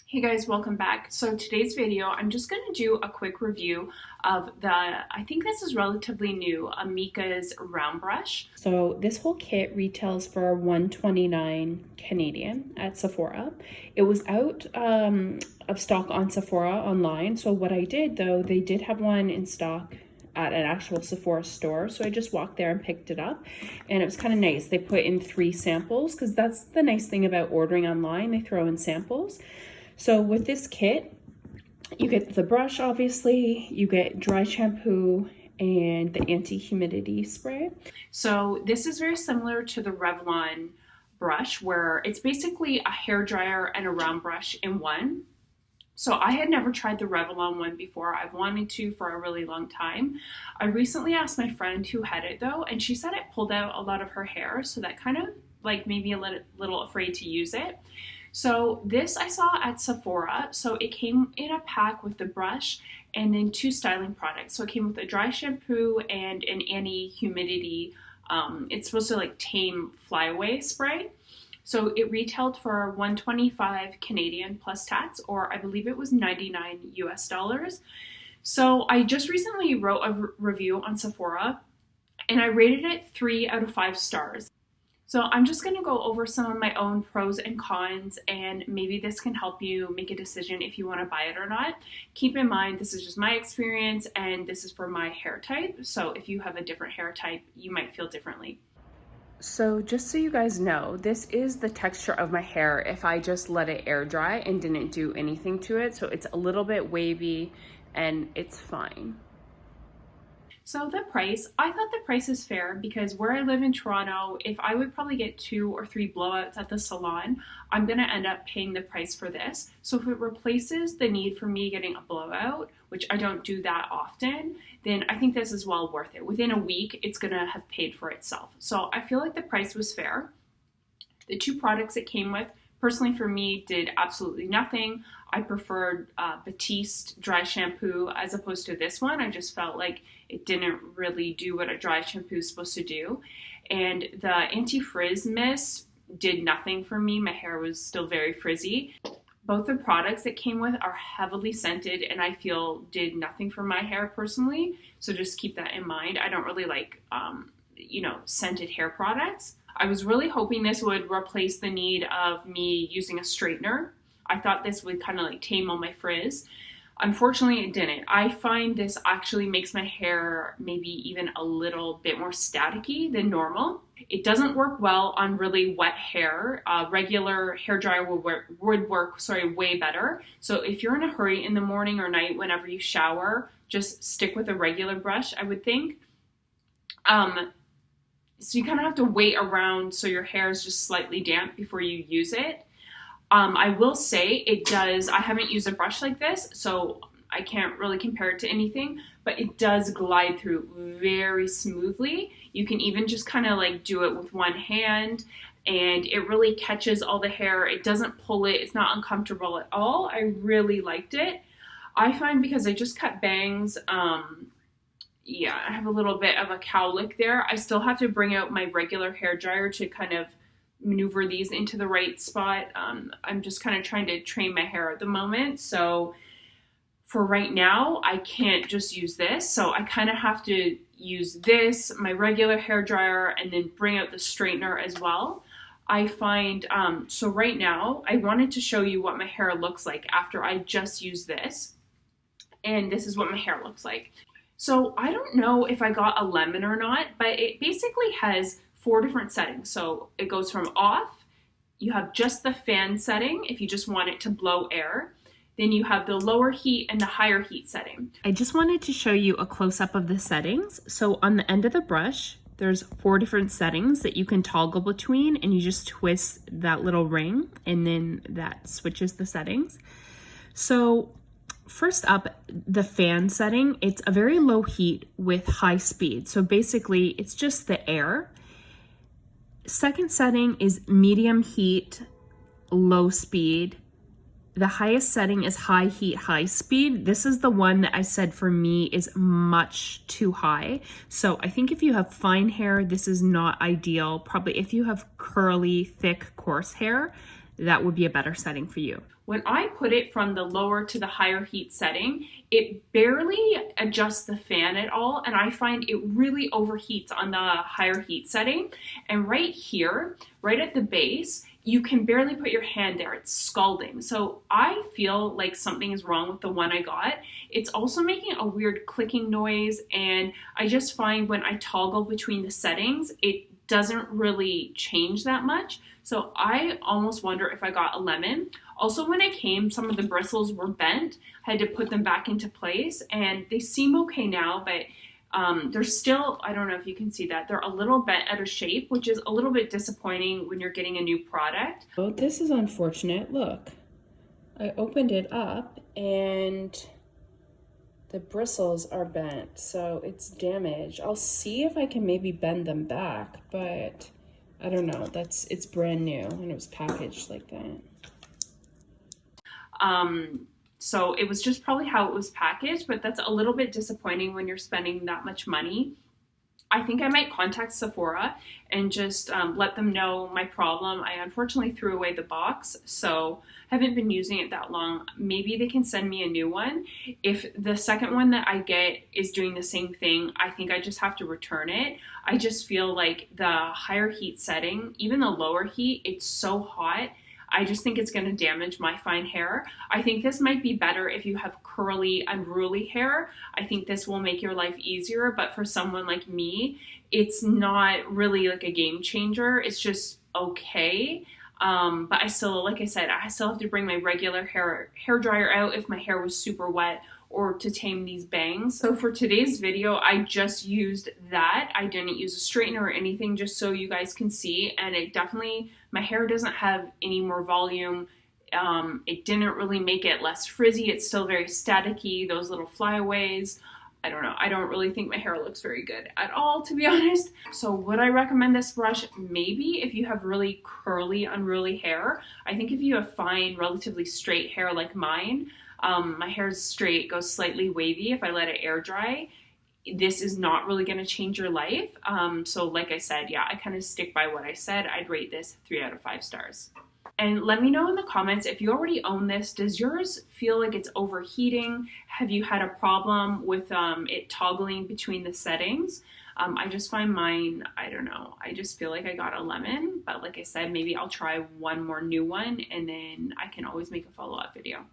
Hey guys, welcome back. So today's video, I'm just going to do a quick review of I think this is relatively new, Amika's round brush. So this whole kit retails for $129 Canadian at Sephora. It was out of stock on Sephora online. So what I did though, they did have one in stock at an actual Sephora store. So I just walked there and picked it up and it was kind of nice. They put in 3 samples because that's the nice thing about ordering online. They throw in samples. So with this kit, you get the brush, obviously, you get dry shampoo and the anti-humidity spray. So this is very similar to the Revlon brush where it's basically a hair dryer and a round brush in one. So I had never tried the Revlon one before. I've wanted to for a really long time. I recently asked my friend who had it though, and she said it pulled out a lot of her hair, so that kind of like made me a little afraid to use it. So this I saw at Sephora. So it came in a pack with the brush and then 2 styling products. So it came with a dry shampoo and an anti-humidity, it's supposed to like tame flyaway spray. So it retailed for $125 Canadian plus tax, or I believe it was 99 US dollars. So I just recently wrote a review on Sephora and I rated it 3 out of 5 stars. So I'm just going to go over some of my own pros and cons, and maybe this can help you make a decision if you want to buy it or not. Keep in mind, this is just my experience and this is for my hair type. So if you have a different hair type, you might feel differently. So just so you guys know, this is the texture of my hair if I just let it air dry and didn't do anything to it. So it's a little bit wavy and it's fine. So the price, I thought the price is fair because where I live in Toronto, if I would probably get 2 or 3 blowouts at the salon, I'm going to end up paying the price for this. So if it replaces the need for me getting a blowout, which I don't do that often, then I think this is well worth it. Within a week, it's going to have paid for itself. So I feel like the price was fair. The 2 products it came with, personally for me, did absolutely nothing. I preferred Batiste dry shampoo as opposed to this one. I just felt like it didn't really do what a dry shampoo is supposed to do. And the anti-frizz mist did nothing for me. My hair was still very frizzy. Both the products it came with are heavily scented and I feel did nothing for my hair personally. So just keep that in mind. I don't really like, scented hair products. I was really hoping this would replace the need of me using a straightener. I thought this would kind of like tame all my frizz. Unfortunately, it didn't. I find this actually makes my hair maybe even a little bit more staticky than normal. It doesn't work well on really wet hair. Regular hair dryer would work way better. So if you're in a hurry in the morning or night whenever you shower, just stick with a regular brush, I would think. So you kind of have to wait around so your hair is just slightly damp before you use it. I will say it does, I haven't used a brush like this, so I can't really compare it to anything, but it does glide through very smoothly. You can even just kind of like do it with one hand and it really catches all the hair. It doesn't pull it. It's not uncomfortable at all. I really liked it. I find because I just cut bangs, I have a little bit of a cowlick there. I still have to bring out my regular hair dryer to kind of maneuver these into the right spot. I'm just kind of trying to train my hair at the moment. So for right now, I can't just use this. So I kind of have to use this, my regular hair dryer, and then bring out the straightener as well. I find, so right now, I wanted to show you what my hair looks like after I just use this. And this is what my hair looks like. So I don't know if I got a lemon or not, but it basically has 4 different settings. So it goes from off, you have just the fan setting if you just want it to blow air. Then you have the lower heat and the higher heat setting. I just wanted to show you a close-up of the settings. So on the end of the brush, there's 4 different settings that you can toggle between and you just twist that little ring and then that switches the settings. So first up, the fan setting, it's a very low heat with high speed. So basically it's just the air. Second setting is medium heat, low speed. The highest setting is high heat, high speed. This is the one that I said for me is much too high. So I think if you have fine hair, this is not ideal. Probably if you have curly, thick, coarse hair, that would be a better setting for you. When I put it from the lower to the higher heat setting, it barely adjusts the fan at all, and I find it really overheats on the higher heat setting. And right here, right at the base, you can barely put your hand there. It's scalding. So I feel like something is wrong with the one I got. It's also making a weird clicking noise, and I just find when I toggle between the settings, it doesn't really change that much. So I almost wonder if I got a lemon. Also, when I came, some of the bristles were bent. I had to put them back into place, and they seem okay now, but they're still, I don't know if you can see that, they're a little bent out of shape, which is a little bit disappointing when you're getting a new product. Oh, this is unfortunate. Look, I opened it up and the bristles are bent, so it's damaged. I'll see if I can maybe bend them back, but I don't know. It's brand new and it was packaged like that. So it was just probably how it was packaged, but that's a little bit disappointing when you're spending that much money. I think I might contact Sephora and just let them know my problem. I unfortunately threw away the box, so haven't been using it that long. Maybe they can send me a new one. If the second one that I get is doing the same thing, I think I just have to return it. I just feel like the higher heat setting, even the lower heat, it's so hot. I just think it's going to damage my fine hair. I think this might be better if you have curly, unruly hair. I think this will make your life easier, but for someone like me, it's not really like a game changer. It's just okay. But I still, like I said, I still have to bring my regular hair dryer out if my hair was super wet, or to tame these bangs. So for today's video, I just used that. I didn't use a straightener or anything, just so you guys can see. And it definitely, my hair doesn't have any more volume. It didn't really make it less frizzy. It's still very staticky, those little flyaways. I don't know. I don't really think my hair looks very good at all, to be honest. So would I recommend this brush? Maybe if you have really curly, unruly hair. I think if you have fine, relatively straight hair like mine, my hair is straight, goes slightly wavy if I let it air dry, this is not really going to change your life. So like I said, yeah, I kind of stick by what I said. I'd rate this 3 out of 5 stars. And let me know in the comments if you already own this. Does yours feel like it's overheating? Have you had a problem with it toggling between the settings? I just find mine, I don't know, I just feel like I got a lemon. But like I said, maybe I'll try one more new one, and then I can always make a follow-up video.